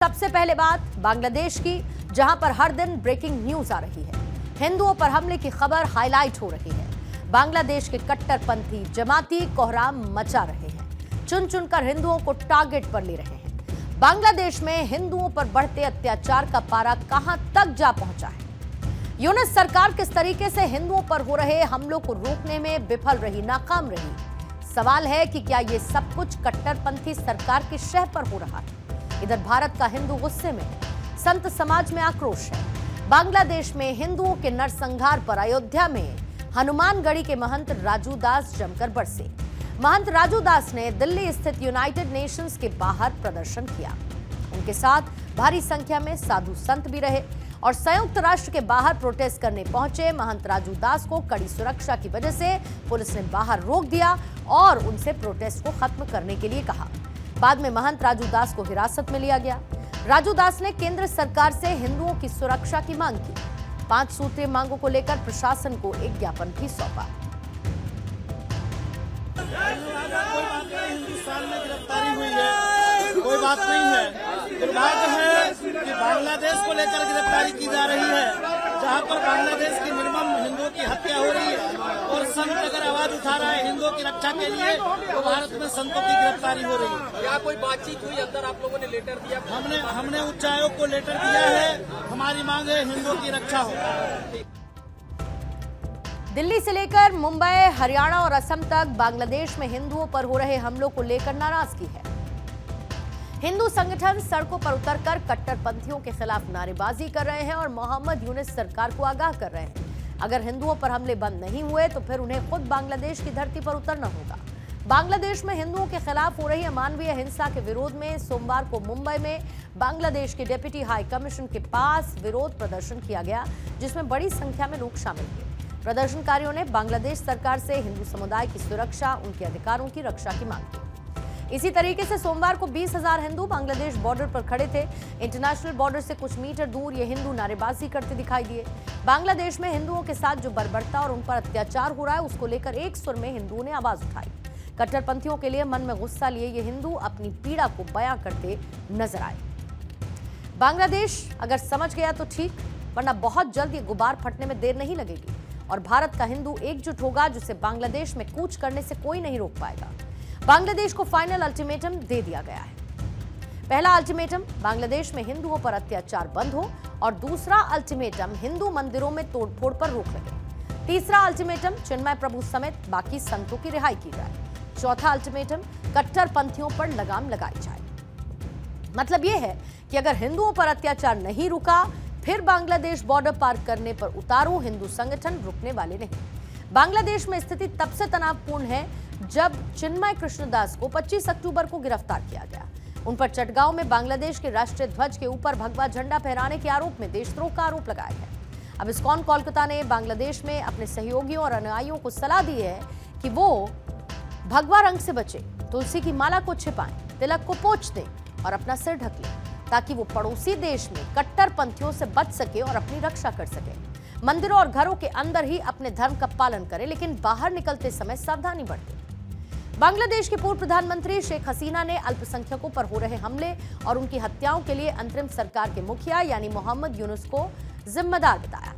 सबसे पहले बात बांग्लादेश की, जहां पर हर दिन ब्रेकिंग न्यूज आ रही है। हिंदुओं पर हमले की खबर हाईलाइट हो रही है। बांग्लादेश के कट्टरपंथी जमाती कोहराम मचा रहे हैं, चुन चुनकर हिंदुओं को टारगेट पर ले रहे हैं। बांग्लादेश में हिंदुओं पर बढ़ते अत्याचार का पारा कहां तक जा पहुंचा है? यूनुस सरकार किस तरीके से हिंदुओं पर हो रहे हमलों को रोकने में विफल रही, नाकाम रही? सवाल है कि क्या ये सब कुछ कट्टरपंथी सरकार की शह पर हो रहा है? इधर भारत का हिंदू गुस्से में, संत समाज में आक्रोश है। बांग्लादेश में हिंदुओं के नरसंहार पर अयोध्या में हनुमानगढ़ी के महंत राजू दास जमकर बरसे। महंत राजू दास ने दिल्ली स्थित यूनाइटेड नेशंस के बाहर प्रदर्शन किया। उनके साथ भारी संख्या में साधु संत भी रहे और संयुक्त राष्ट्र के बाहर प्रोटेस्ट करने पहुंचे महंत राजू दास को कड़ी सुरक्षा की वजह से पुलिस ने बाहर रोक दिया और उनसे प्रोटेस्ट को खत्म करने के लिए कहा। बाद में महंत राजू दास को हिरासत में लिया गया। राजू दास ने केंद्र सरकार से हिंदुओं की सुरक्षा की मांग की। 5 सूत्रीय मांगों को लेकर प्रशासन को एक ज्ञापन भी सौंपा। हिंदुस्तान में गिरफ्तारी हुई है, कोई बात नहीं है। दुर्भाग्य है कि बांग्लादेश को लेकर गिरफ्तारी की जा रही है, जहां पर बांग्लादेश की निर्मम हिंदुओं की हत्या हो रही है और संत अगर आवाज उठा रहा है हिंदुओं की रक्षा के लिए, तो भारत में संतों की गिरफ्तारी हो रही है। क्या कोई बातचीत हुई? अंदर आप लोगों ने लेटर दिया? हमने उच्चायोग को लेटर दिया है। हमारी मांग है हिंदुओं की रक्षा हो। दिल्ली से लेकर मुंबई, हरियाणा और असम तक बांग्लादेश में हिंदुओं पर हो रहे हमलों को लेकर नाराजगी है। हिंदू संगठन सड़कों पर उतरकर कट्टरपंथियों के खिलाफ नारेबाजी कर रहे हैं और मोहम्मद यूनुस सरकार को आगाह कर रहे हैं, अगर हिंदुओं पर हमले बंद नहीं हुए तो फिर उन्हें खुद बांग्लादेश की धरती पर उतरना होगा। बांग्लादेश में हिंदुओं के खिलाफ हो रही अमानवीय हिंसा के विरोध में सोमवार को मुंबई में बांग्लादेश के डिप्टी हाई कमीशन के पास विरोध प्रदर्शन किया गया, जिसमें बड़ी संख्या में लोग शामिल हुए। प्रदर्शनकारियों ने बांग्लादेश सरकार से हिंदू समुदाय की सुरक्षा, उनके अधिकारों की रक्षा की मांग की। इसी तरीके से सोमवार को 20,000 हिंदू बांग्लादेश बॉर्डर पर खड़े थे। इंटरनेशनल बॉर्डर से कुछ मीटर दूर ये हिंदू नारेबाजी करते दिखाई दिए। बांग्लादेश में हिंदुओं के साथ जो बर्बरता और उन पर अत्याचार हो रहा है, उसको लेकर एक सुर में हिंदुओं ने आवाज उठाई। कट्टरपंथियों के लिए मन में गुस्सा लिए ये हिंदू अपनी पीड़ा को बयां करते नजर आए। बांग्लादेश अगर समझ गया तो ठीक, वरना बहुत जल्द ये गुबार फटने में देर नहीं लगेगी और भारत का हिंदू एकजुट होगा, जिसे बांग्लादेश में कूच करने से कोई नहीं रोक पाएगा। बांग्लादेश को फाइनल अल्टीमेटम दे दिया गया है। पहला अल्टीमेटम, बांग्लादेश में हिंदुओं पर अत्याचार बंद हो, और दूसरा अल्टीमेटम, हिंदू मंदिरों में तोड़फोड़ पर रोक लगे। तीसरा अल्टीमेटम, चिन्मय प्रभु समेत बाकी संतों की रिहाई की जाए। चौथा अल्टीमेटम, कट्टरपंथियों पर लगाम लगाई जाए। मतलब यह है कि अगर हिंदुओं पर अत्याचार नहीं रुका, फिर बांग्लादेश बॉर्डर पार करने पर उतारू हिंदू संगठन रुकने वाले नहीं। बांग्लादेश में स्थिति तब से तनावपूर्ण है जब चिन्मय कृष्णदास को 25 अक्टूबर को गिरफ्तार किया गया। उन पर चटगांव में बांग्लादेश के राष्ट्रीय ध्वज के ऊपर भगवा झंडा फहराने के आरोप में देशद्रोह का आरोप लगाया गया। अब इस्कॉन कोलकाता ने बांग्लादेश में अपने सहयोगियों और अनुयायियों को सलाह दी है कि वो भगवा रंग से बचे, तुलसी की माला को छिपाएं, तिलक को पोंछ दें और अपना सिर ढक लें, ताकि वो पड़ोसी देश में कट्टरपंथियों से बच सके और अपनी रक्षा कर सके। मंदिरों और घरों के अंदर ही अपने धर्म का पालन करें, लेकिन बाहर निकलते समय सावधानी बरतें। बांग्लादेश के पूर्व प्रधानमंत्री शेख हसीना ने अल्पसंख्यकों पर हो रहे हमले और उनकी हत्याओं के लिए अंतरिम सरकार के मुखिया यानी मोहम्मद यूनुस को जिम्मेदार बताया।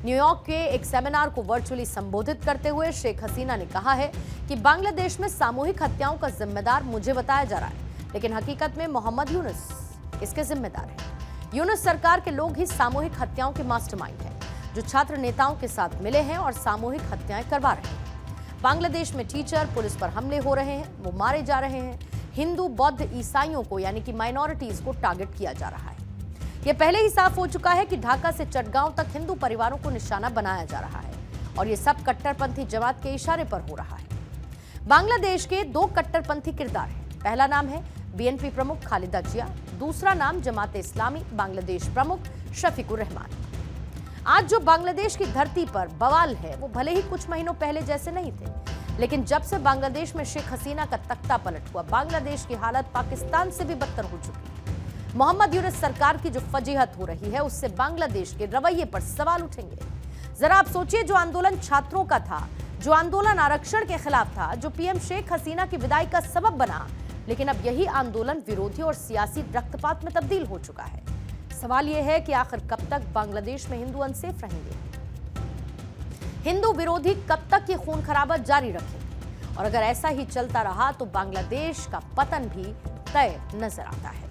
न्यूयॉर्क के एक सेमिनार को वर्चुअली संबोधित करते हुए शेख हसीना ने कहा है कि बांग्लादेश में सामूहिक हत्याओं का जिम्मेदार मुझे बताया जा रहा है, लेकिन हकीकत में मोहम्मद यूनुस इसके जिम्मेदार है। यूनुस सरकार के लोग ही सामूहिक हत्याओं के मास्टरमाइंड हैं, जो छात्र नेताओं के साथ मिले हैं और सामूहिक हत्याएं करवा रहे हैं। बांग्लादेश में टीचर, पुलिस पर हमले हो रहे हैं, वो मारे जा रहे हैं। हिंदू, बौद्ध, ईसाइयों को यानी कि माइनॉरिटीज को टारगेट किया जा रहा है। यह पहले ही साफ हो चुका है कि ढाका से चटगांव तक हिंदू परिवारों को निशाना बनाया जा रहा है और ये सब कट्टरपंथी जमात के इशारे पर हो रहा है। बांग्लादेश के 2 कट्टरपंथी किरदार हैं। पहला नाम है बीएनपी प्रमुख खालिदा जिया, दूसरा नाम जमाते इस्लामी बांग्लादेश प्रमुख शफीकुर रहमान। आज जो बांग्लादेश की धरती पर बवाल है, वो भले ही कुछ महीनों पहले जैसे नहीं थे, लेकिन जब से बांग्लादेश में शेख हसीना का तख्ता पलट हुआ, बांग्लादेश की हालत पाकिस्तान से भी बदतर हो चुकी है। मोहम्मद यूनुस सरकार की जो फजीहत हो रही है, उससे बांग्लादेश के रवैये पर सवाल उठेंगे। जरा आप सोचिए, जो आंदोलन छात्रों का था, जो आंदोलन आरक्षण के खिलाफ था, जो पीएम शेख हसीना की विदाई का सबब बना, लेकिन अब यही आंदोलन विरोधी और सियासी रक्तपात में तब्दील हो चुका है। सवाल यह है कि आखिर कब तक बांग्लादेश में हिंदू अनसेफ रहेंगे? हिंदू विरोधी कब तक ये खून खराबा जारी रखेंगे? और अगर ऐसा ही चलता रहा तो बांग्लादेश का पतन भी तय नजर आता है।